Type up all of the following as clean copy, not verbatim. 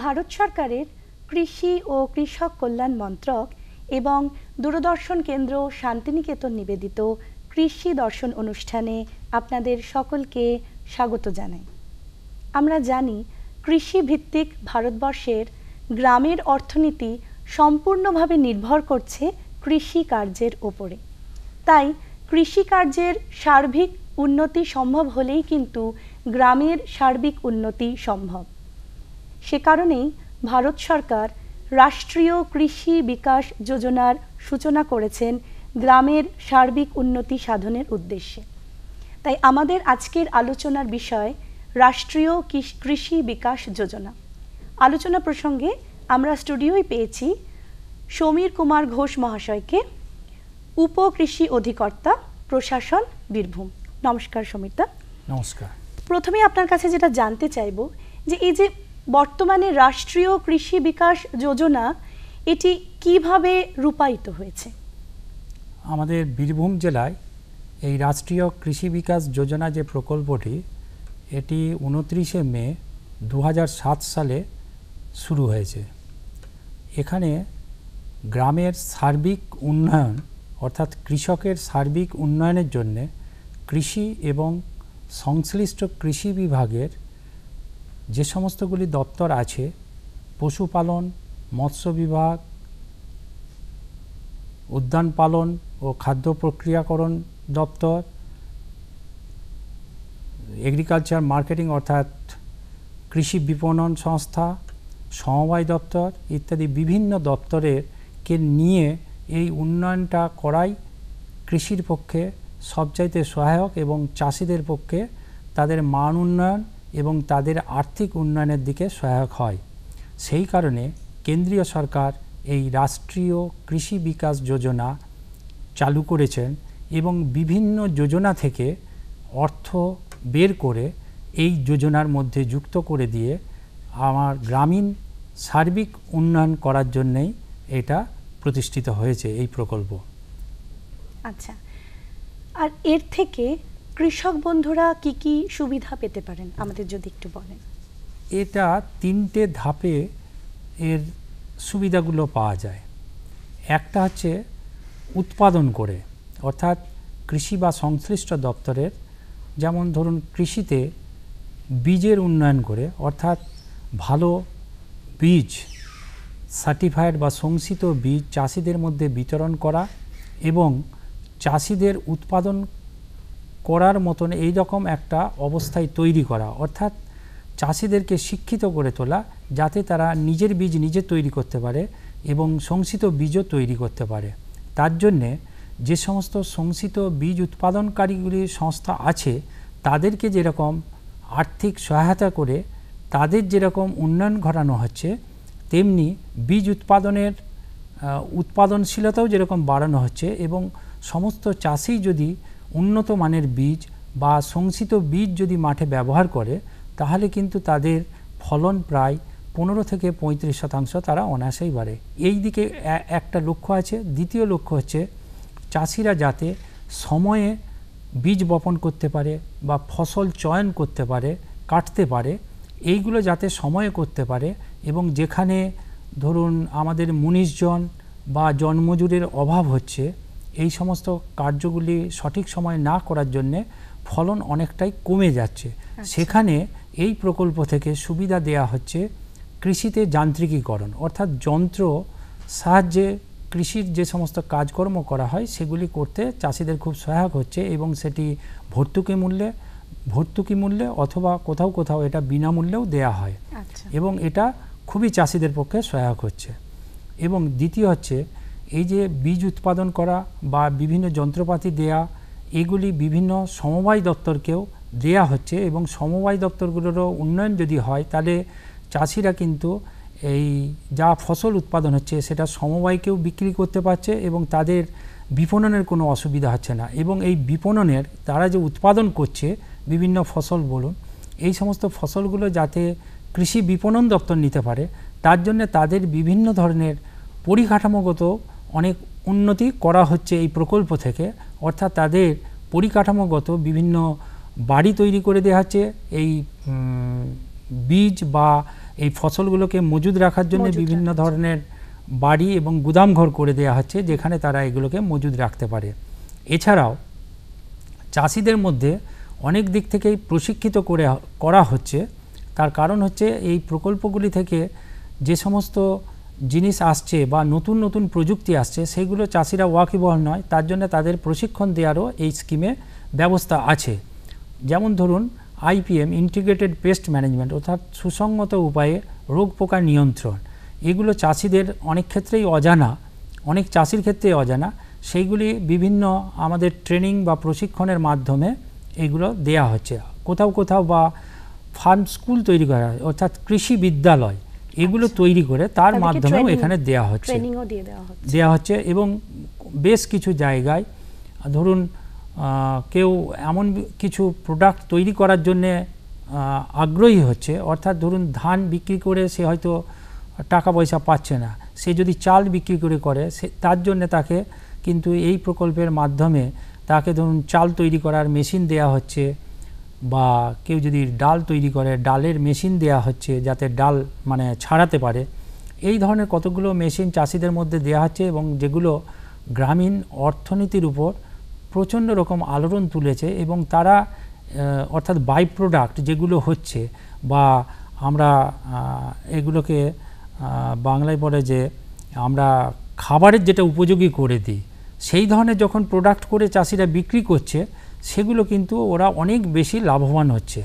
ভারত সরকারের কৃষি ও কৃষক কল্যাণ মন্ত্রক এবং দূরদর্শন কেন্দ্র শান্তিনিকেতন নিবেদিত কৃষি দর্শন অনুষ্ঠানে আপনাদের সকলকে স্বাগত জানাই। আমরা জানি কৃষি ভিত্তিক ভারতবর্ষের গ্রামের অর্থনীতি সম্পূর্ণভাবে নির্ভর করছে কৃষি কার্যের ওপরে। তাই কৃষি কার্যের সার্বিক উন্নতি সম্ভব হলেই কিন্তু গ্রামের সার্বিক উন্নতি সম্ভব। সে কারণেই ভারত সরকার রাষ্ট্রীয় কৃষি বিকাশ যোজনার সূচনা করেছেন গ্রামের সার্বিক উন্নতি সাধনের উদ্দেশ্যে। তাই আমাদের আজকের আলোচনার বিষয় রাষ্ট্রীয় কৃষি বিকাশ যোজনা। আলোচনা প্রসঙ্গে আমরা স্টুডিওয় পেয়েছি সমীর কুমার ঘোষ মহাশয়কে, উপকৃষি অধিকর্তা, প্রশাসন, বীরভূম। নমস্কার সমীরদা। নমস্কার। প্রথমে আপনার কাছে যেটা জানতে চাইব যে এই যে বর্তমানে রাষ্ট্রীয় কৃষি বিকাশ যোজনা, এটি কিভাবে রূপায়িত হয়েছে? আমাদের বীরভূম জেলায় এই রাষ্ট্রীয় কৃষি বিকাশ যোজনা যে প্রকল্পটি, এটি 29শে মে 2007 সালে শুরু হয়েছে। এখানে গ্রামের সার্বিক উন্নয়ন অর্থাৎ কৃষকের সার্বিক উন্নয়নের জন্য কৃষি এবং সংশ্লিষ্ট কৃষি বিভাগের যে সমস্তগুলি দপ্তর আছে, পশুপালন, মৎস্য বিভাগ, উদ্যান পালন ও খাদ্য প্রক্রিয়াকরণ দপ্তর, এগ্রিকালচার মার্কেটিং অর্থাৎ কৃষি বিপণন সংস্থা, সমবায় দপ্তর ইত্যাদি বিভিন্ন দপ্তরকে নিয়ে এই উন্নয়নটা করাই কৃষির পক্ষে সবচাইতে সহায়ক এবং চাষিদের পক্ষে তাদের মান উন্নয়ন এবং তাদের আর্থিক উন্নয়নের দিকে সহায়ক হয়। সেই কারণে কেন্দ্রীয় সরকার এই রাষ্ট্রীয় কৃষি বিকাশ যোজনা চালু করেছেন এবং বিভিন্ন যোজনা থেকে অর্থ বের করে এই যোজনার মধ্যে যুক্ত করে দিয়ে আমার গ্রামীণ সার্বিক উন্নয়ন করার জন্যই এটা প্রতিষ্ঠিত হয়েছে এই প্রকল্প। আচ্ছা, আর এর থেকে কৃষক বন্ধুরা কি কি সুবিধা পেতে পারেন আমাদের যদি একটু বলেন। এটা 3টে ধাপে এর সুবিধাগুলো পাওয়া যায়। একটা হচ্ছে উৎপাদন করে, অর্থাৎ কৃষি বা সংশ্লিষ্ট দপ্তরের, যেমন ধরুন কৃষিতে বীজের উন্নয়ন করে, অর্থাৎ ভালো বীজ, সার্টিফাইড বা শংসিত বীজ চাষিদের মধ্যে বিতরণ করা এবং চাষিদের উৎপাদন করার মতন এই রকম একটা অবস্থায় তৈরি করা, অর্থাৎ চাষিদেরকে শিক্ষিত করে তোলা যাতে তারা নিজের বীজ নিজে তৈরি করতে পারে এবং শংসিত বীজও তৈরি করতে পারে। তার জন্যে যে সমস্ত শংসিত বীজ উৎপাদনকারীগুলি সংস্থা আছে তাদেরকে যেরকম আর্থিক সহায়তা করে তাদের যেরকম উন্নয়ন ঘটানো হচ্ছে, তেমনি বীজ উৎপাদনের উৎপাদনশীলতাও যেরকম বাড়ানো হচ্ছে এবং সমস্ত চাষি যদি উন্নত মানের বীজ বা শংসিত বীজ যদি মাঠে ব্যবহার করে তাহলে কিন্তু তাদের ফলন প্রায় 15 থেকে 35% তারা অনায়াসেই বাড়ে। এই দিকে একটা লক্ষ্য আছে। দ্বিতীয় লক্ষ্য হচ্ছে চাষিরা যাতে সময়ে বীজ বপন করতে পারে বা ফসল চয়ন করতে পারে, কাটতে পারে, এইগুলো যাতে সময়ে করতে পারে এবং যেখানে ধরুন আমাদের মুনিশজন বা জনমজুরের অভাব হচ্ছে, এই সমস্ত কার্যগুলি সঠিক সময় না করার জন্যে ফলন অনেকটাই কমে যাচ্ছে। সেখানে এই প্রকল্প থেকে সুবিধা দেয়া হচ্ছে কৃষিতে যান্ত্রিকীকরণ, অর্থাৎ যন্ত্র সাহায্যে কৃষির যে সমস্ত কাজকর্ম করা হয় সেগুলি করতে চাষিদের খুব সহায়ক হচ্ছে এবং সেটি ভর্তুকি মূল্যে অথবা কোথাও কোথাও এটা বিনামূল্যেও দেয়া হয় এবং এটা খুবই চাষিদের পক্ষে সহায়ক হচ্ছে। এবং দ্বিতীয় হচ্ছে এই যে বীজ উৎপাদন করা বা বিভিন্ন যন্ত্রপাতি দেয়া, এগুলি বিভিন্ন সমবায় দপ্তরকেও দেয়া হচ্ছে এবং সমবায় দপ্তরগুলোরও উন্নয়ন যদি হয় তাহলে চাষিরা কিন্তু এই যা ফসল উৎপাদন হচ্ছে সেটা সমবায়কেও বিক্রি করতে পারছে এবং তাদের বিপণনের কোনো অসুবিধা হচ্ছে না। এবং এই বিপণনের তারা যে উৎপাদন করছে বিভিন্ন ফসল বলুন, এই সমস্ত ফসলগুলো যাতে কৃষি বিপণন দপ্তর নিতে পারে তার জন্য তাদের বিভিন্ন ধরনের পরিকাঠামোগত অনেক উন্নতি করা হচ্ছে এই প্রকল্প থেকে। অর্থাৎ তাদের পরিকাঠামোগত বিভিন্ন বাড়ি তৈরি করে দেওয়া হচ্ছে এই বীজ বা এই ফসলগুলোকে মজুদ রাখার জন্য মজুদ বিভিন্ন রাখার ধরনের বাড়ি এবং গুদামঘর করে দেওয়া হচ্ছে, যেখানে তারা এগুলোকে মজুদ রাখতে পারে। এছাড়াও চাষিদের মধ্যে অনেক দিক থেকেই প্রশিক্ষিত করা হচ্ছে। তার কারণ হচ্ছে এই প্রকল্পগুলি থেকে যে সমস্ত জিনিস আসছে বা নতুন নতুন প্রযুক্তি আসছে, সেগুলো চাষিরা ওয়াকিবহাল নয়, তার জন্য তাদের প্রশিক্ষণ দেওয়ারও এই স্কিমে ব্যবস্থা আছে। যেমন ধরুন IPM, ইন্টিগ্রেটেড পেস্ট ম্যানেজমেন্ট, অর্থাৎ সুসংগত উপায়ে রোগ পোকা নিয়ন্ত্রণ। এগুলো চাষিদের অনেক ক্ষেত্রেই অজানা, অনেক চাষির ক্ষেত্রে অজানা। সেইগুলি বিভিন্ন আমাদের ট্রেনিং বা প্রশিক্ষণের মাধ্যমে এগুলো দেয়া হচ্ছে। কোথাও কোথাও বা ফার্ম স্কুল তৈরি করা হয়, অর্থাৎ কৃষি বিদ্যালয়, এগুলো তৈরি করে তার মাধ্যমেও এখানে দেয়া হচ্ছে। এবং বেশ কিছু জায়গায় ধরুন কেউ এমন কিছু প্রোডাক্ট তৈরি করার জন্যে আগ্রহী হচ্ছে, অর্থাৎ ধরুন ধান বিক্রি করে সে হয়তো টাকা পয়সা পাচ্ছে না, সে যদি চাল বিক্রি করে তার জন্য তাকে কিন্তু এই প্রকল্পের মাধ্যমে তাকে ধরুন চাল তৈরি করার মেশিন দেয়া হচ্ছে, বা কেউ যদি ডাল তৈরি করে ডালের মেশিন দেয়া হচ্ছে যাতে ডাল মানে ছাড়াতে পারে। এই ধরনের কতগুলো মেশিন চাষিদের মধ্যে দেয়া হচ্ছে, এবং যেগুলো গ্রামীণ অর্থনীতির উপর প্রচণ্ড রকম আলোড়ন তুলেছে। এবং তারা অর্থাৎ বাই প্রোডাক্ট যেগুলো হচ্ছে, বা আমরা এগুলোকে বাংলায় বলে যে আমরা খাবারের যেটা উপযোগী করে দিই, সেই ধরনের যখন প্রোডাক্ট করে চাষিরা বিক্রি করছে, সেগুলো কিন্তু ওরা অনেক বেশি লাভবান হচ্ছে।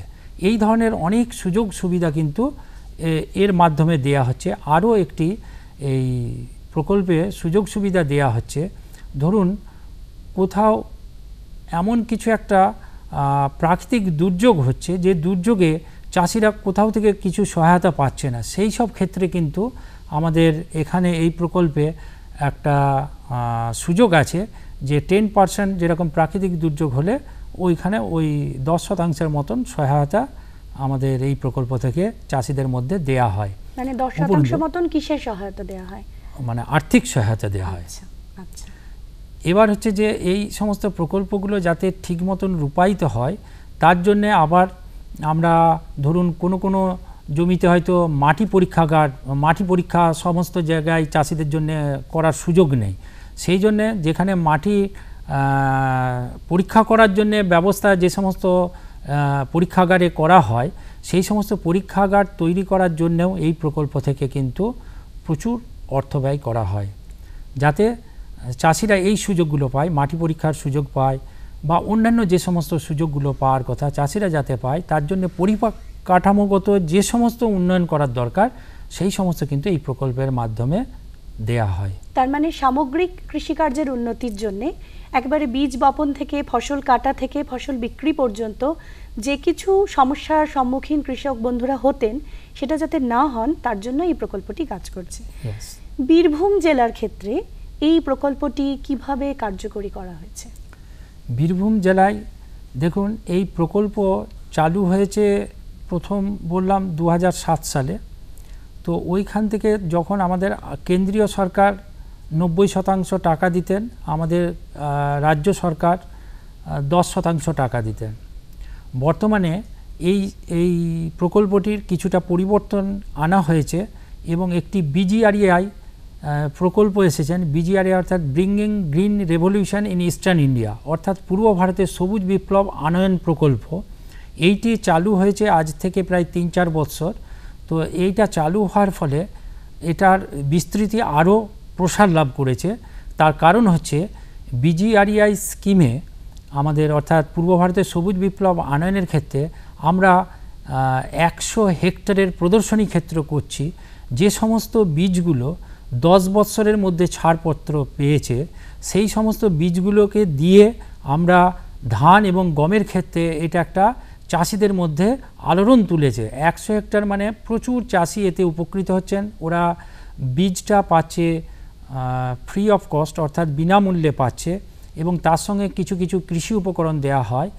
এই ধরনের অনেক সুযোগ সুবিধা কিন্তু এর মাধ্যমে দেয়া হচ্ছে। আরও একটি এই প্রকল্পে সুযোগ সুবিধা দেয়া হচ্ছে, ধরুন কোথাও এমন কিছু একটা প্রাকৃতিক দুর্যোগ হচ্ছে, যে দুর্যোগে চাষিরা কোথাও থেকে কিছু সহায়তা পাচ্ছে না, সেই সব ক্ষেত্রে কিন্তু আমাদের এখানে এই প্রকল্পে একটা সুযোগ আছে যে 10% যেরকম প্রাকৃতিক দুর্যোগ হলে ওইখানে ওই 10% মতন সহায়তা আমাদের এই প্রকল্প থেকে চাষিদের মধ্যে দেয়া হয়। মানে 10% মতন কিসের সহায়তা দেয়া হয়? মানে আর্থিক সহায়তা দেয়া হয়। আচ্ছা। এবার হচ্ছে যে এই সমস্ত প্রকল্পগুলো যাতে ঠিক মতন রূপায়িত হয়, তার জন্য আবার আমরা ধরুন কোনো জমিতে হয়তো মাটি পরীক্ষা সমস্ত জায়গায় চাষিদের জন্য করার সুযোগ নেই। সেই জন্যে যেখানে মাটি পরীক্ষা করার জন্য ব্যবস্থা যে সমস্ত পরীক্ষাগারে করা হয়, সেই সমস্ত পরীক্ষাগার তৈরি করার জন্যও এই প্রকল্প থেকে কিন্তু প্রচুর অর্থ ব্যয় করা হয়, যাতে চাষিরা এই সুযোগগুলো পায়, মাটি পরীক্ষার সুযোগ পায়, বা অন্যান্য যে সমস্ত সুযোগগুলো পাওয়ার কথা চাষিরা যাতে পায়, তার জন্য পরিকাঠামোগত যে সমস্ত উন্নয়ন করার দরকার, সেই সমস্ত কিন্তু এই প্রকল্পের মাধ্যমে দেয়া হয়। তার মানে সামগ্রিক কৃষিকার্যের উন্নতির জন্য একবারে বীজ বপন থেকে ফসল কাটা থেকে ফসল বিক্রি পর্যন্ত যে কিছু সমস্যার সম্মুখীন কৃষক বন্ধুরা হতেন, সেটা যাতে না হন তার জন্য এই প্রকল্পটি কাজ করছে। বীরভূম জেলার ক্ষেত্রে এই প্রকল্পটি কিভাবে কার্যকরী করা হয়েছে? বীরভূম জেলায় দেখুন এই প্রকল্প চালু হয়েছে প্রথম বললাম 2007 সালে। তো ওইখান থেকে যখন আমাদের কেন্দ্রীয় সরকার 90% টাকা দিতেন, আমাদের রাজ্য সরকার 10% টাকা দিতেন। বর্তমানে এই প্রকল্পটির কিছুটা পরিবর্তন আনা হয়েছে, এবং একটি BGRAI প্রকল্প এসেছেন। BGRAI অর্থাৎ bringing green revolution in eastern India, অর্থাৎ পূর্ব ভারতের সবুজ বিপ্লব আনয়ন প্রকল্প। এইটি চালু হয়েছে আজ থেকে প্রায় 3-4 বছর। তো এইটা চালু হওয়ার ফলে এটার বিস্তৃতি আরও প্রসার লাভ করেছে। তার কারণ হচ্ছে BGRAI স্কিমে আমাদের অর্থাৎ পূর্ব ভারতের সবুজ বিপ্লব আনয়নের ক্ষেত্রে আমরা 100 হেক্টরের প্রদর্শনী ক্ষেত্র করছি। যে সমস্ত বীজগুলো 10 বছরের মধ্যে ছাড়পত্র পেয়েছে, সেই সমস্ত বীজগুলোকে দিয়ে আমরা ধান এবং গমের ক্ষেত্রে এটা একটা চাষিদের মধ্যে আলোড়ন তুলেছে। 100 হেক্টর মানে প্রচুর চাষি এতে উপকৃত হচ্ছেন। ওরা বীজটা পাচ্ছে ফ্রি অফ কস্ট, অর্থাৎ বিনামূল্যে পাচ্ছে, এবং তার সঙ্গে কিছু কিছু কৃষি উপকরণ দেয়া হয়।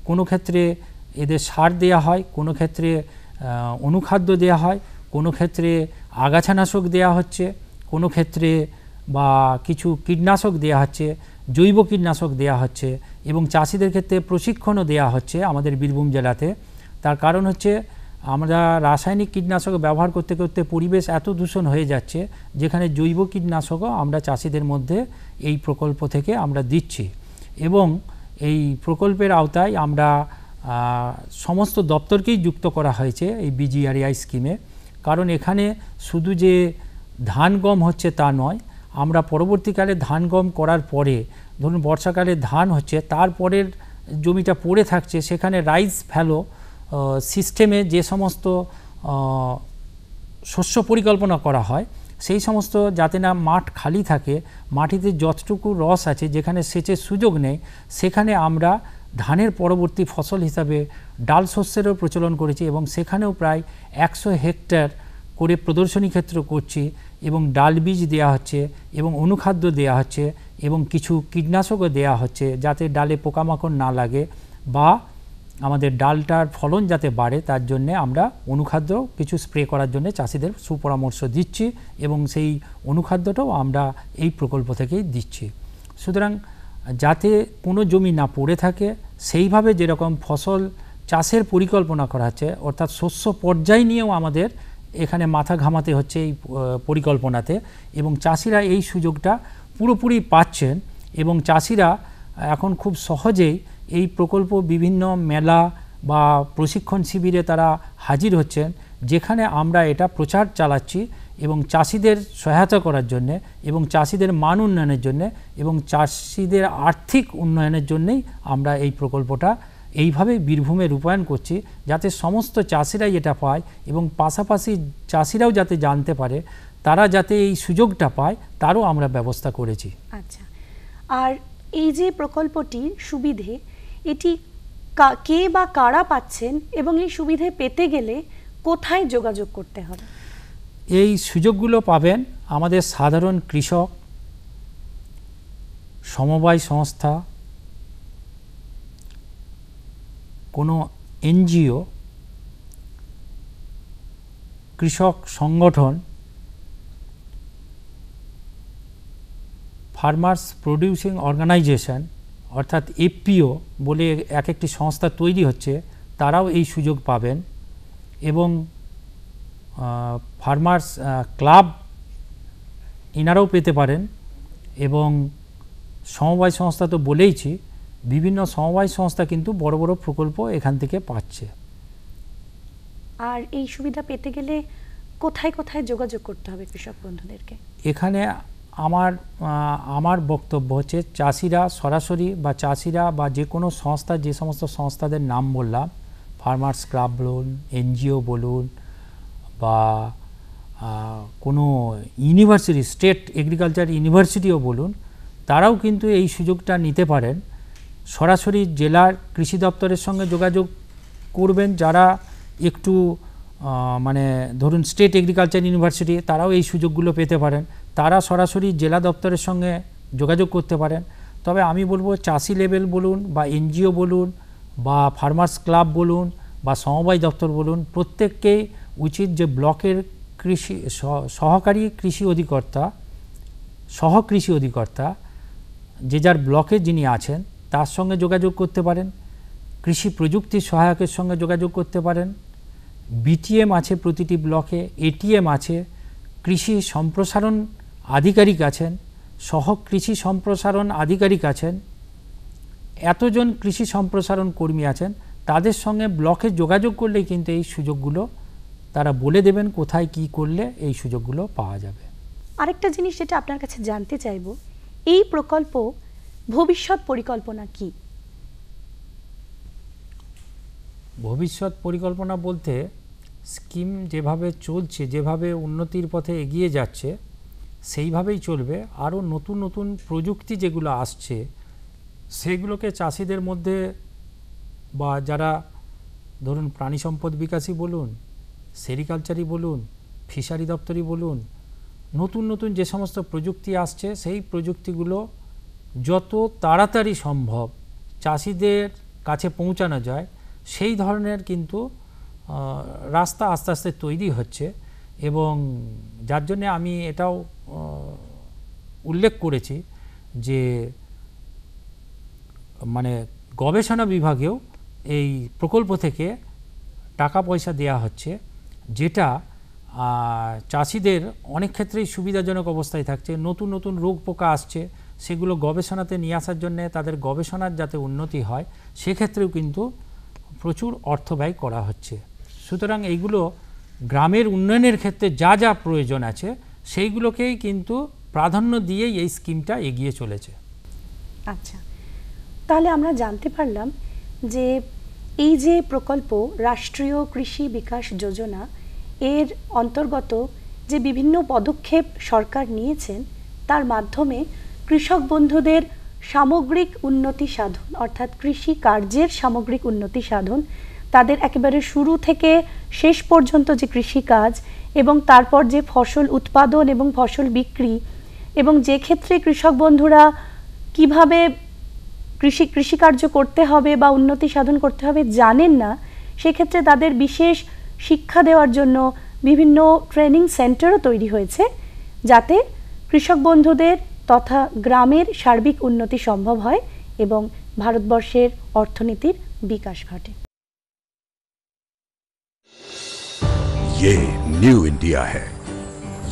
কোনো ক্ষেত্রে এদের সার দেয়া হয়, কোনো ক্ষেত্রে অনুখাদ্য দেয়া হয়, কোনো ক্ষেত্রে আগাছানাশক দেয়া হচ্ছে, কোনো ক্ষেত্রে বা কিছু কীটনাশক দেয়া হচ্ছে, জৈব কীটনাশক দেয়া হচ্ছে, এবং চাষিদের ক্ষেত্রে প্রশিক্ষণও দেয়া হচ্ছে আমাদের বীরভূম জেলাতে। তার কারণ হচ্ছে আমরা রাসায়নিক কীটনাশক ব্যবহার করতে করতে পরিবেশ এত দূষণ হয়ে যাচ্ছে, যেখানে জৈব কীটনাশকও আমরা চাষিদের মধ্যে এই প্রকল্প থেকে আমরা দিচ্ছি। এবং এই প্রকল্পের আওতায় আমরা সমস্ত দপ্তরকেই যুক্ত করা হয়েছে এই বিজিআরআই স্কিমে। কারণ এখানে শুধু যে ধান গম হচ্ছে তা নয়, আমরা পরবর্তীকালে ধান গম করার পরে ধরুন বর্ষাকালে ধান হচ্ছে, তারপরের জমিটা পড়ে থাকছে, সেখানে রাইস ফ্যালো সিস্টেমে যে সমস্ত শস্য পরিকল্পনা করা হয়, সেই সমস্ত যাতে না মাঠ খালি থাকে, মাটিতে যতটুকু রস আছে যেখানে সেচের সুযোগ নেই, সেখানে আমরা ধানের পরবর্তী ফসল হিসাবে ডাল শস্যেরও প্রচলন করেছি এবং সেখানেও প্রায় 100 হেক্টর করে প্রদর্শনী ক্ষেত্র করছি এবং ডাল বীজ দেওয়া হচ্ছে এবং অনুখাদ্য দেওয়া হচ্ছে এবং কিছু কীটনাশকও দেওয়া হচ্ছে যাতে ডালে পোকামাকড় না লাগে বা আমাদের ডালটার ফলন যাতে বাড়ে, তার জন্যে আমরা অনুখাদ্য কিছু স্প্রে করার জন্য চাষিদের সুপরামর্শ দিচ্ছি এবং সেই অনুখাদ্যটাও আমরা এই প্রকল্প থেকেই দিচ্ছি। সুতরাং যাতে কোনো জমি না পড়ে থাকে, সেইভাবে যেরকম ফসল চাষের পরিকল্পনা করা হচ্ছে, অর্থাৎ শস্য পর্যায় নিয়েও আমাদের এখানে মাথা ঘামাতে হচ্ছে এই পরিকল্পনাতে, এবং চাষিরা এই সুযোগটা পুরোপুরি পাচ্ছেন এবং চাষিরা এখন খুব সহজেই এই প্রকল্প বিভিন্ন মেলা বা প্রশিক্ষণ শিবিরে তারা হাজির হচ্ছেন, যেখানে আমরা এটা প্রচার চালাচ্ছি এবং চাষিদের সহায়তা করার জন্যে এবং চাষিদের মান উন্নয়নের জন্যে এবং চাষিদের আর্থিক উন্নয়নের জন্যেই আমরা এই প্রকল্পটা এইভাবেই বীরভূমে রূপায়ণ করছি, যাতে সমস্ত চাষিরাই এটা পায় এবং পাশাপাশি চাষিরাও যাতে জানতে পারে, তারা যাতে এই সুযোগটা পায় তারও আমরা ব্যবস্থা করেছি। আচ্ছা, আর এই যে প্রকল্পটির সুবিধে, এটি কে বা কারা পাচ্ছেন এবং এই সুবিধে পেতে গেলে কোথায় যোগাযোগ করতে হবে? এই সুযোগগুলো পাবেন আমাদের সাধারণ কৃষক, সমবায় সংস্থা, কোনো এনজিও, কৃষক সংগঠন, ফার্মার্স প্রডিউসিং অর্গানাইজেশন অর্থাৎ এফপিও বলে এক একটি সংস্থা তৈরি হচ্ছে, তারাও এই সুযোগ পাবেন এবং ফার্মার্স ক্লাব ইনারাও পেতে পারেন এবং সমবায় সংস্থা তো বলেইছি, বিভিন্ন সমবায় সংস্থা কিন্তু বড় বড় প্রকল্প এখান থেকে পাচ্ছে। আর এই সুবিধা পেতে গেলে কোথায় কোথায় যোগাযোগ করতে হবে কৃষক বন্ধুদেরকে? এখানে আমার বক্তব্য হচ্ছে চাষিরা সরাসরি বা চাষিরা বা যে কোনো সংস্থা, যে সমস্ত সংস্থাদের নাম বললাম, ফার্মার্স ক্লাব বলুন, এনজিও বলুন বা কোনো ইউনিভার্সিটি, স্টেট এগ্রিকালচার ইউনিভার্সিটিও বলুন, তারাও কিন্তু এই সুযোগটা নিতে পারেন। সরাসরি জেলার কৃষি দপ্তরের সঙ্গে যোগাযোগ করবেন, যারা একটু মানে ধরুন স্টেট এগ্রিকালচার ইউনিভার্সিটি, তারাও এই সুযোগগুলো পেতে পারেন, তারা সরাসরি জেলা দপ্তরের সঙ্গে যোগাযোগ করতে পারেন। তবে আমি বলবো চাষি লেভেল বলুন বা এনজিও বলুন বা ফার্মার্স ক্লাব বলুন বা সমবায় দপ্তর বলুন, প্রত্যেককেই উচিত যে ব্লকের কৃষি সহকারী কৃষি অধিকর্তা, সহকৃষি অধিকর্তা যে যার ব্লকে যিনি আছেন তার সঙ্গে যোগাযোগ করতে পারেন, কৃষি প্রযুক্তি সহায়কের সঙ্গে যোগাযোগ করতে পারেন, বিটিএম আছে প্রতিটি ব্লকে, এটিএম আছে, কৃষি সম্প্রসারণ আধিকারিক আছেন, সহ কৃষি সম্প্রসারণ আধিকারিক আছেন, এতজন কৃষি সম্প্রসারণ কর্মী আছেন, তাদের সঙ্গে ব্লকে যোগাযোগ করলেই কিন্তু এই সুযোগগুলো তারা বলে দেবেন কোথায় কি করলে এই সুযোগগুলো পাওয়া যাবে। আরেকটা জিনিস যেটা আপনার কাছে জানতে চাইব, এই প্রকল্প ভবিষ্যৎ পরিকল্পনা কি? ভবিষ্যৎ পরিকল্পনা বলতে স্কিম যেভাবে চলছে, যেভাবে উন্নতির পথে এগিয়ে যাচ্ছে সেইভাবেই চলবে। আরও নতুন নতুন প্রযুক্তি যেগুলো আসছে সেগুলোকে চাষিদের মধ্যে বা যারা ধরুন প্রাণী সম্পদ বিকাশী বলুন, সেরিকালচারই বলুন, ফিশারি দপ্তরই বলুন, নতুন নতুন যে সমস্ত প্রযুক্তি আসছে সেই প্রযুক্তিগুলো যত তাড়াতাড়ি সম্ভব চাষিদের কাছে পৌঁছানো যায় সেই ধরনের কিন্তু রাস্তা আস্তে আস্তে তৈরি হচ্ছে। এবং যার জন্য আমি এটাও উল্লেখ করেছি যে মানে গবেষণা বিভাগেও এই প্রকল্প থেকে টাকা পয়সা দেওয়া হচ্ছে, যেটা চাষিদের অনেক ক্ষেত্রেই সুবিধাজনক অবস্থায় থাকছে। নতুন নতুন রোগ পোকা আসছে, সেগুলো গবেষণাতে নিয়ে আসার জন্য তাদের গবেষণার যাতে উন্নতি হয় সেক্ষেত্রেও কিন্তু প্রচুর অর্থ ব্যয় করা হচ্ছে। সুতরাং এইগুলো গ্রামের উন্নয়নের ক্ষেত্রে যা যা প্রয়োজন আছে সেইগুলোকেই কিন্তু প্রাধান্য দিয়েই এই স্কিমটা এগিয়ে চলেছে। আচ্ছা, তাহলে আমরা জানতে পারলাম যে এই যে প্রকল্প রাষ্ট্রীয় কৃষি বিকাশ যোজনা, এর অন্তর্গত যে বিভিন্ন পদক্ষেপ সরকার নিয়েছেন তার মাধ্যমে কৃষক বন্ধুদের সামগ্রিক উন্নতি সাধন, অর্থাৎ কৃষি কার্যের সামগ্রিক উন্নতি সাধন, তাদের একেবারে শুরু থেকে শেষ পর্যন্ত যে কৃষিকাজ এবং তারপর যে ফসল উৎপাদন এবং ফসল বিক্রি, এবং যে ক্ষেত্রে কৃষক বন্ধুরা কিভাবে কৃষিকার্য করতে হবে বা উন্নতি সাধন করতে হবে জানেন না, সেক্ষেত্রে তাদের বিশেষ শিক্ষা দেওয়ার জন্য বিভিন্ন ট্রেনিং সেন্টারও তৈরি হয়েছে, যাতে কৃষক বন্ধুদের তথা গ্রামের সার্বিক উন্নতি সম্ভব হয় এবং ভারতবর্ষের অর্থনীতির বিকাশ ঘটে। ये न्यू इंडिया है,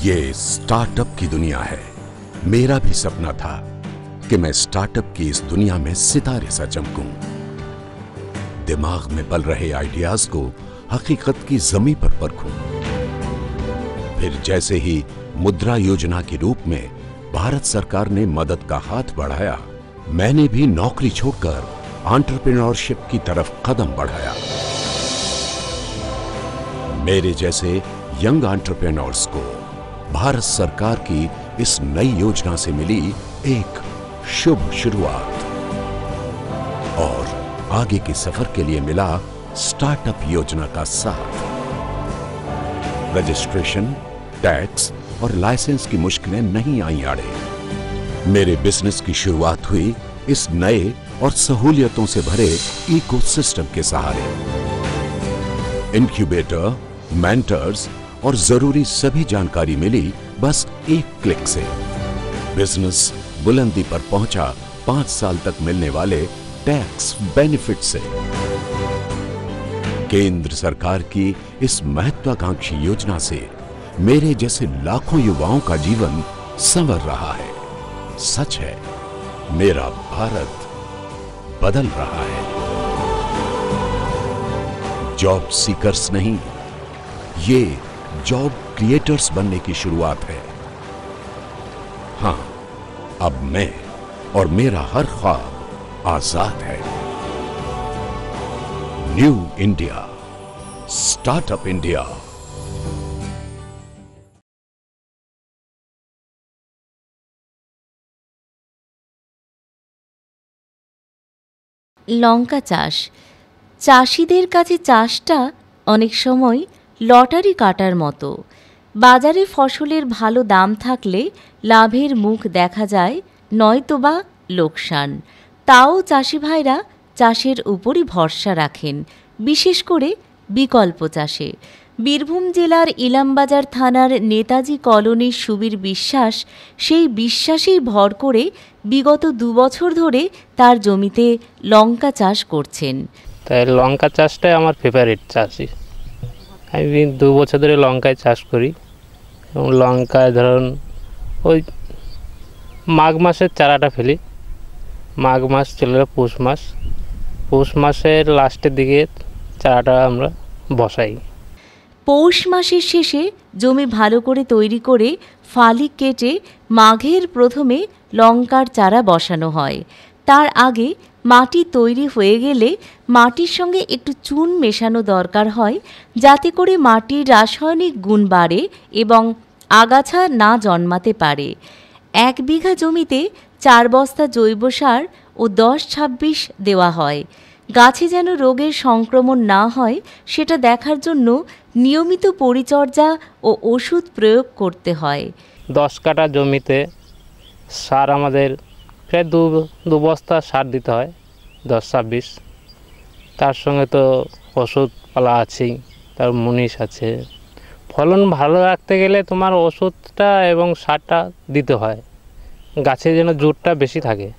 ये स्टार्टअप की दुनिया है। मेरा भी सपना था कि मैं स्टार्टअप की इस दुनिया में सितारे सा चमकूं, दिमाग में पल रहे आइडियाज को हकीकत की जमीन पर परखूं। फिर जैसे ही मुद्रा योजना के रूप में भारत सरकार ने मदद का हाथ बढ़ाया, मैंने भी नौकरी छोड़कर एंटरप्रेन्योरशिप की तरफ कदम बढ़ाया। मेरे जैसे यंग एंटरप्रेन्योर्स को भारत सरकार की इस नई योजना से मिली एक शुभ शुरुआत, और आगे के सफर के लिए मिला स्टार्टअप योजना का साथ। रजिस्ट्रेशन, टैक्स और लाइसेंस की मुश्किलें नहीं आई आड़े। मेरे बिजनेस की शुरुआत हुई इस नए और सहूलियतों से भरे इकोसिस्टम के सहारे। इनक्यूबेटर, मेंटर्स और जरूरी सभी जानकारी मिली बस एक क्लिक से। बिजनेस बुलंदी पर पहुंचा 5 साल तक मिलने वाले टैक्स बेनिफिट से। केंद्र सरकार की इस महत्वाकांक्षी योजना से मेरे जैसे लाखों युवाओं का जीवन संवर रहा है। सच है, मेरा भारत बदल रहा है। जॉब सीकर्स नहीं, ये जॉब क्रिएटर्स बनने की शुरुआत है। हां, अब मैं और मेरा हर ख्वाब आजाद है। New India, startup India. লঙ্কা চাষ, চাষিদের কাছে চাষটা অনেক সময় লটারি কাটার মতো। বাজারে ফসলের ভালো দাম থাকলে লাভের মুখ দেখা যায়, নয়তোবা লোকসান। তাও চাষি ভাইরা চাষের উপরই ভরসা রাখেন, বিশেষ করে বিকল্প চাষে। বীরভূম জেলার ইলামবাজার থানার নেতাজি কলোনির সুবীর বিশ্বাস সেই বিশ্বাসেই ভর করে বিগত 2 বছর ধরে তার জমিতে লঙ্কা চাষ করছেন। তাই লঙ্কা চাষটাই আমার ফেভারিট চাষই। আমি 2 বছর ধরে লঙ্কায় চাষ করি, এবং লঙ্কায় ধরুন ওই মাঘ মাসের চারাটা ফেলি, মাঘ মাস চলে পৌষ মাস, পৌষ মাসের লাস্টের দিকে চারাটা আমরা বসাই। পৌষ মাসের শেষে জমি ভালো করে তৈরি করে ফালি কেটে মাঘের প্রথমে লঙ্কার চারা বসানো হয়। তার আগে মাটি তৈরি হয়ে গেলে মাটির সঙ্গে একটু চুন মেশানো দরকার হয়, যাতে করে মাটির রাসায়নিক গুণ বাড়ে এবং আগাছা না জন্মাতে পারে। 1 বিঘা জমিতে 4 বস্তা জৈব সার ও 10-26 দেওয়া হয়। গাছে যেন রোগের সংক্রমণ না হয় সেটা দেখার জন্য নিয়মিত পরিচর্যা ও ওষুধ প্রয়োগ করতে হয়। 10 কাঠা জমিতে সার আমাদের প্রায় 2 বস্তা সার দিতে হয়, 10-26। তার সঙ্গে তো ওষুধপালা আছেই, তার মুনিশ আছে। ফলন ভালো রাখতে গেলে তোমার ওষুধটা এবং সারটা দিতে হয়, গাছে যেন জুটটা বেশি থাকে।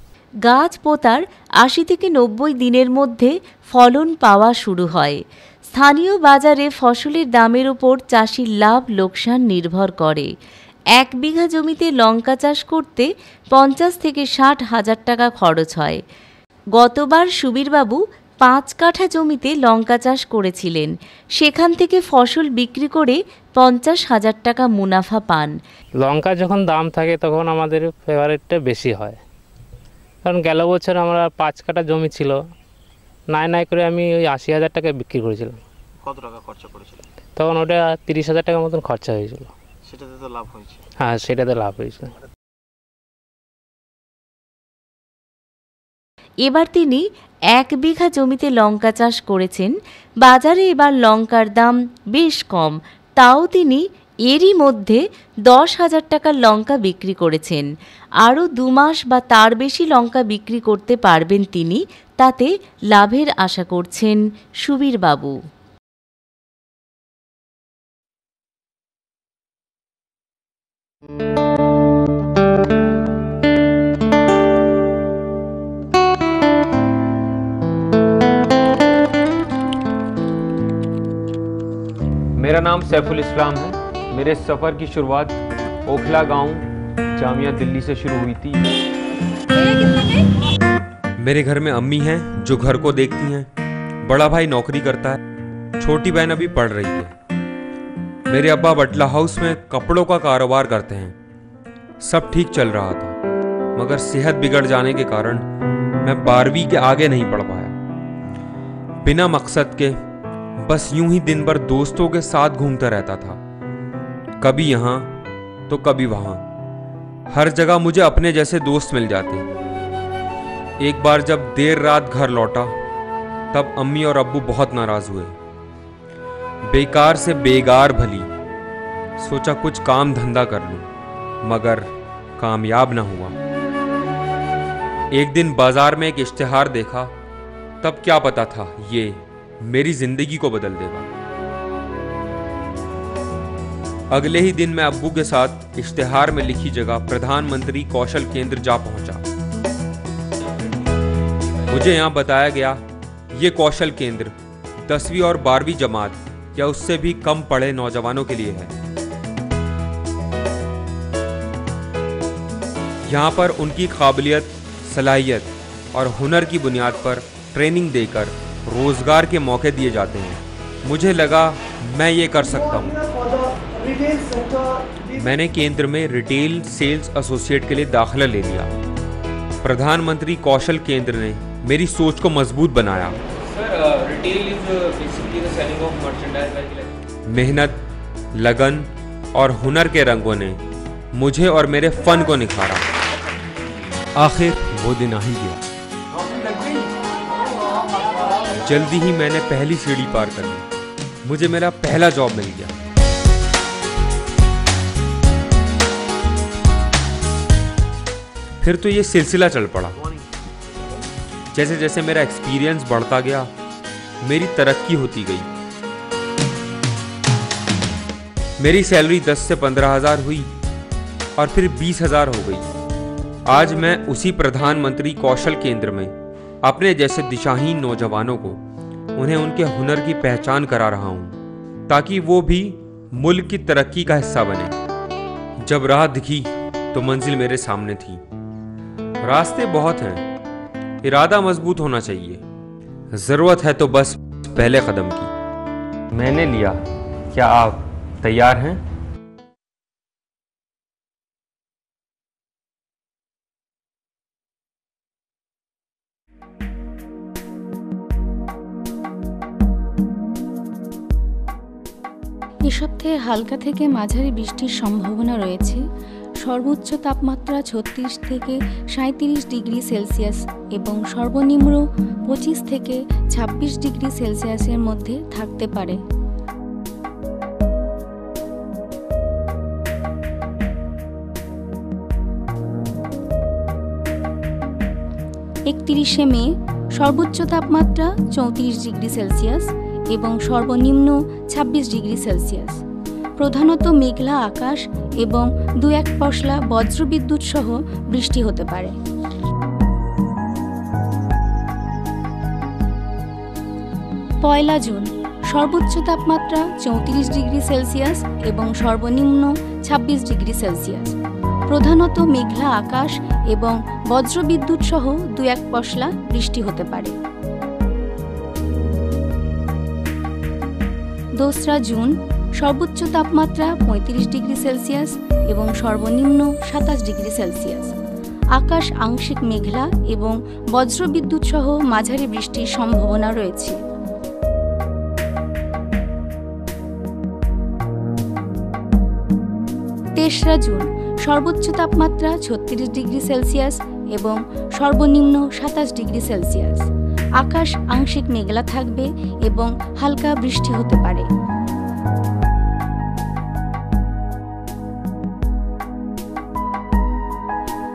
গাছ পোতার ৮০ থেকে ৯০ দিনের মধ্যে ফলন পাওয়া শুরু হয়। স্থানীয় বাজারে ফসলের দামের উপর চাষির লাভ লোকসান নির্ভর করে। ১ বিঘা জমিতে লঙ্কা চাষ করতে ৫০ থেকে ৬০ হাজার টাকা খরচ হয়। গতবার সুবীরবাবু ৫ কাঠা জমিতে লঙ্কা চাষ করেছিলেন। সেখান থেকে ফসল বিক্রি করে ৫০ হাজার টাকা মুনাফা পান। লঙ্কা যখন দাম থাকে তখন আমাদের ফেভারিটটা বেশি হয়, কারণ গেল বছর আমরা ৫ কাঠা জমি ছিল, নাই করে আমি ওই ৮০,০০০ টাকা বিক্রি করেছিলাম। কত টাকা খরচা করেছিল তখন ওটা ৩০,০০০ টাকার মতন খরচা হয়েছিল। সেটাতে তো লাভ হয়েছে। হ্যাঁ, সেটাতে লাভ হয়েছে। এবার তিনি ১ বিঘা জমিতে লঙ্কা চাষ করেছেন। বাজারে এবার লঙ্কার দাম বেশ কম, তাও তিনি এরই মধ্যে ১০,০০০ টাকার লঙ্কা বিক্রি করেছেন। আরও ২ মাস বা তার বেশি লঙ্কা বিক্রি করতে পারবেন তিনি, তাতে লাভের আশা করছেন সুবীরবাবু। मेरा नाम सैफुल इस्लाम है। मेरे सफ़र की शुरुआत ओखला गांव जामिया दिल्ली से शुरू हुई थी। मेरे घर में अम्मी हैं जो घर को देखती हैं, बड़ा भाई नौकरी करता है, छोटी बहन अभी पढ़ रही है। मेरे अब्बा बटला हाउस में कपड़ों का कारोबार करते हैं। सब ठीक चल रहा था, मगर सेहत बिगड़ जाने के कारण मैं 12वीं के आगे नहीं पढ़ पाया। बिना मकसद के बस यूं ही दिन भर दोस्तों के साथ घूमता रहता था, कभी यहाँ तो कभी वहाँ। हर जगह मुझे अपने जैसे दोस्त मिल जाते। एक बार जब देर रात घर लौटा तब अम्मी और अब्बू बहुत नाराज हुए। बेकार से बेगार भली, सोचा कुछ काम धंधा कर लूं, मगर कामयाब न हुआ। एक दिन बाजार में एक इश्तिहार देखा, तब क्या पता था ये मेरी जिंदगी को बदल देगा। अगले ही दिन मैं अब्बू के साथ इश्तिहार में लिखी जगह प्रधानमंत्री कौशल केंद्र जा पहुंचा। मुझे यहाँ बताया गया ये कौशल केंद्र 10वीं और 12वीं जमात या उससे भी कम पढ़े नौजवानों के लिए है। यहाँ पर उनकी काबिलियत, सलाहियत और हुनर की बुनियाद पर ट्रेनिंग देकर रोजगार के मौके दिए जाते हैं। मुझे लगा मैं ये कर सकता हूँ। मैंने केंद्र में रिटेल सेल्स एसोसिएट के लिए दाखिला ले लिया। प्रधानमंत्री कौशल केंद्र ने मेरी सोच को मजबूत बनाया। मेहनत, लगन और हुनर के रंगों ने मुझे और मेरे फन को निखारा। आखिर वो दिन आ ही गया। जल्दी ही मैंने पहली सीढ़ी पार कर ली। मुझे मेरा पहला जॉब मिल गया। फिर तो ये सिलसिला चल पड़ा। जैसे जैसे मेरा एक्सपीरियंस बढ़ता गया, मेरी तरक्की होती गई। मेरी सैलरी 10 से 15,000 हुई और फिर 20,000 हो गई। आज मैं उसी प्रधानमंत्री कौशल केंद्र में अपने जैसे दिशाहीन नौजवानों को उन्हें उनके हुनर की पहचान करा रहा हूं, ताकि वो भी मुल्क की तरक्की का हिस्सा बने। जब राह दिखी तो मंजिल मेरे सामने थी। रास्ते बहुत हैं, इरादा मजबूत होना चाहिए। जरूरत है तो बस पहले कदम की। मैंने लिया। क्या आप तैयार हैं? এ সপ্তাহে হালকা থেকে মাঝারি বৃষ্টির সম্ভাবনা রয়েছে। সর্বোচ্চ তাপমাত্রা 36 থেকে 37 ডিগ্রি সেলসিয়াস এবং সর্বনিম্ন 25 থেকে 26 ডিগ্রি সেলসিয়াসের মধ্যে থাকতে পারে। 31শে মে সর্বোচ্চ তাপমাত্রা 34 ডিগ্রি সেলসিয়াস এবং সর্বনিম্ন 26 ডিগ্রি সেলসিয়াস। প্রধানত মেঘলা আকাশ এবং 2-1 পশলা বজ্রবিদ্যুৎ সহ বৃষ্টি হতে পারে। 1 জুন সর্বোচ্চ তাপমাত্রা 34 ডিগ্রি সেলসিয়াস এবং সর্বনিম্ন 26 ডিগ্রি সেলসিয়াস। প্রধানত মেঘলা আকাশ এবং বজ্রবিদ্যুৎ সহ 2-1 পশলা বৃষ্টি হতে পারে। 2 জুন সর্বোচ্চ তাপমাত্রা 35 ডিগ্রি সেলসিয়াস এবং সর্বনিম্ন 27 ডিগ্রি সেলসিয়াস। আকাশ আংশিক মেঘলা এবং বজ্রবিদ্যুৎ সহ মাঝারি বৃষ্টির সম্ভাবনা রয়েছে। 3 জুন সর্বোচ্চ তাপমাত্রা 36 ডিগ্রি সেলসিয়াস এবং সর্বনিম্ন 27 ডিগ্রি সেলসিয়াস। আকাশ আংশিক মেঘলা থাকবে এবং হালকা বৃষ্টি হতে পারে।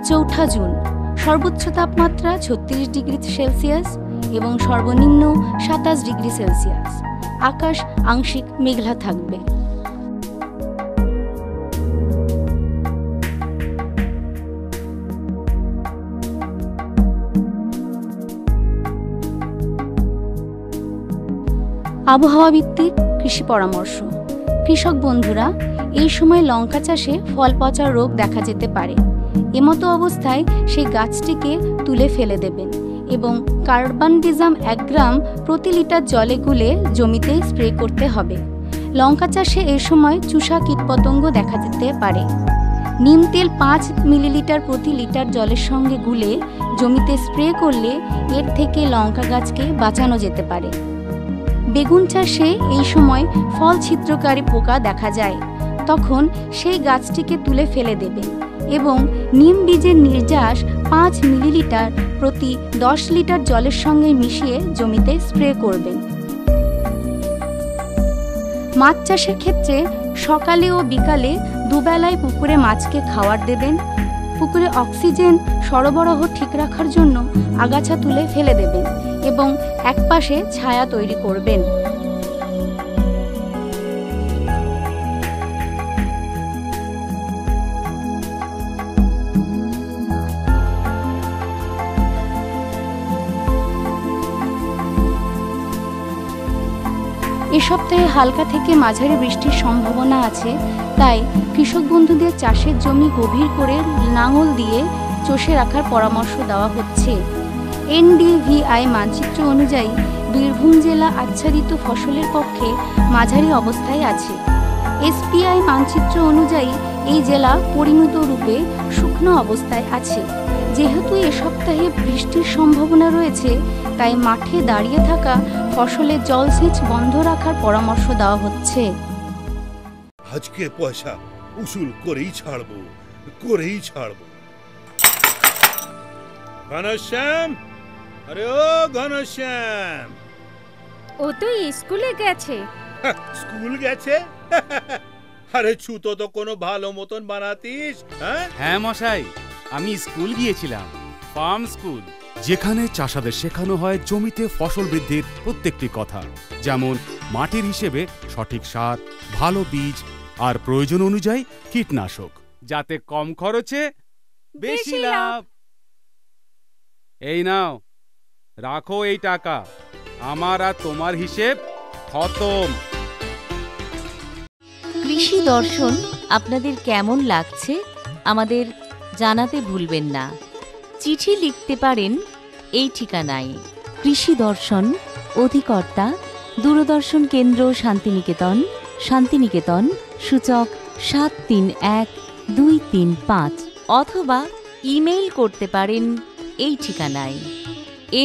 4 জুন সর্বোচ্চ তাপমাত্রা 36 ডিগ্রি সেলসিয়াস এবং সর্বনিম্ন 27 ডিগ্রি সেলসিয়াস। আকাশ আংশিক মেঘলা থাকবে। আবহাওয়া ভিত্তিক কৃষি পরামর্শ। কৃষক বন্ধুরা, এই সময় লঙ্কা চাষে ফল পচা রোগ দেখা যেতে পারে। এমতো অবস্থায় সেই গাছটিকে তুলে ফেলে দেবেন এবং কার্বানডিজাম 1 গ্রাম প্রতি লিটার জলে গুলে জমিতে স্প্রে করতে হবে। লঙ্কা চাষে এই সময় চুষা কীটপতঙ্গ দেখা যেতে পারে। নিম তেল 5 মিলিলিটার প্রতি লিটার জলের সঙ্গে গুলে জমিতে স্প্রে করলে এর থেকে লঙ্কা গাছকে বাঁচানো যেতে পারে। বেগুন চাষে এই সময় ফল ছিদ্রকারী পোকা দেখা যায়, তখন সেই গাছটিকে তুলে ফেলে দেবেন এবং নিম বীজের নির্যাস 5 মিলিলিটার প্রতি 10 লিটার জলের সঙ্গে মিশিয়ে জমিতে স্প্রে করবেন। মাছ চাষের ক্ষেত্রে সকালে ও বিকালে দুবেলায় পুকুরে মাছকে খাবার দেবেন। পুকুরে অক্সিজেন সরবরাহ ঠিক রাখার জন্য আগাছা তুলে ফেলে দেবেন এবং একপাশে ছায়া তৈরি করবেন। এ সপ্তাহে হালকা থেকে মাঝারি বৃষ্টির সম্ভাবনা আছে, তাই কৃষক বন্ধুদের চাষের জমি গভীর করে লাঙল দিয়ে চষে রাখার পরামর্শ দেওয়া হচ্ছে। NDVI মানচিত্র অনুযায়ী বীরভূম জেলা আচ্ছাদিত ফসলের পক্ষে মাঝারি অবস্থায় আছে। SPI মানচিত্র অনুযায়ী এই জেলা পরিণত রূপে শুকনো অবস্থায় আছে। যেহেতু এ সপ্তাহে বৃষ্টির সম্ভাবনা রয়েছে, তাই মাঠে দাঁড়িয়ে থাকা ফসলের জলসেচ বন্ধ রাখার পরামর্শ দেওয়া হচ্ছে। আজকে পয়সা উসুল করেই ছাড়বো। ঘনশ্যাম, আরে ও ঘনশ্যাম, ও তো স্কুলে গেছে। স্কুল গেছে? আরে ছুতো তো কোনো ভালো মতন বানাতিস। হ্যাঁ মশাই, আমি স্কুল গিয়েছিলাম, ফার্ম স্কুল, যেখানে চাষাদের শেখানো হয় জমিতে ফসল বৃদ্ধির প্রত্যেকটি কথা, যেমন মাটির হিসেবে সঠিক সার, ভালো বীজ আর প্রয়োজন অনুযায়ী কীটনাশক, যাতে কম খরচে বেশি লাভ। এই নাও, রাখো এই টাকা, আমার আর তোমার হিসেব খতম। কৃষি দর্শন আপনাদের কেমন লাগছে আমাদের জানাতে ভুলবেন না। চিঠি লিখতে পারেন এই ঠিকানায়: কৃষি দর্শন, অধিকর্তা, দূরদর্শন কেন্দ্র, শান্তিনিকেতন, শান্তিনিকেতন, সূচক 731235, অথবা ইমেইল করতে পারেন এই ঠিকানায়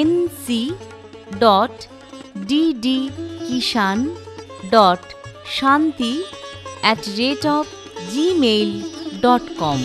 nc.ddkishan.shanti@gmail.com।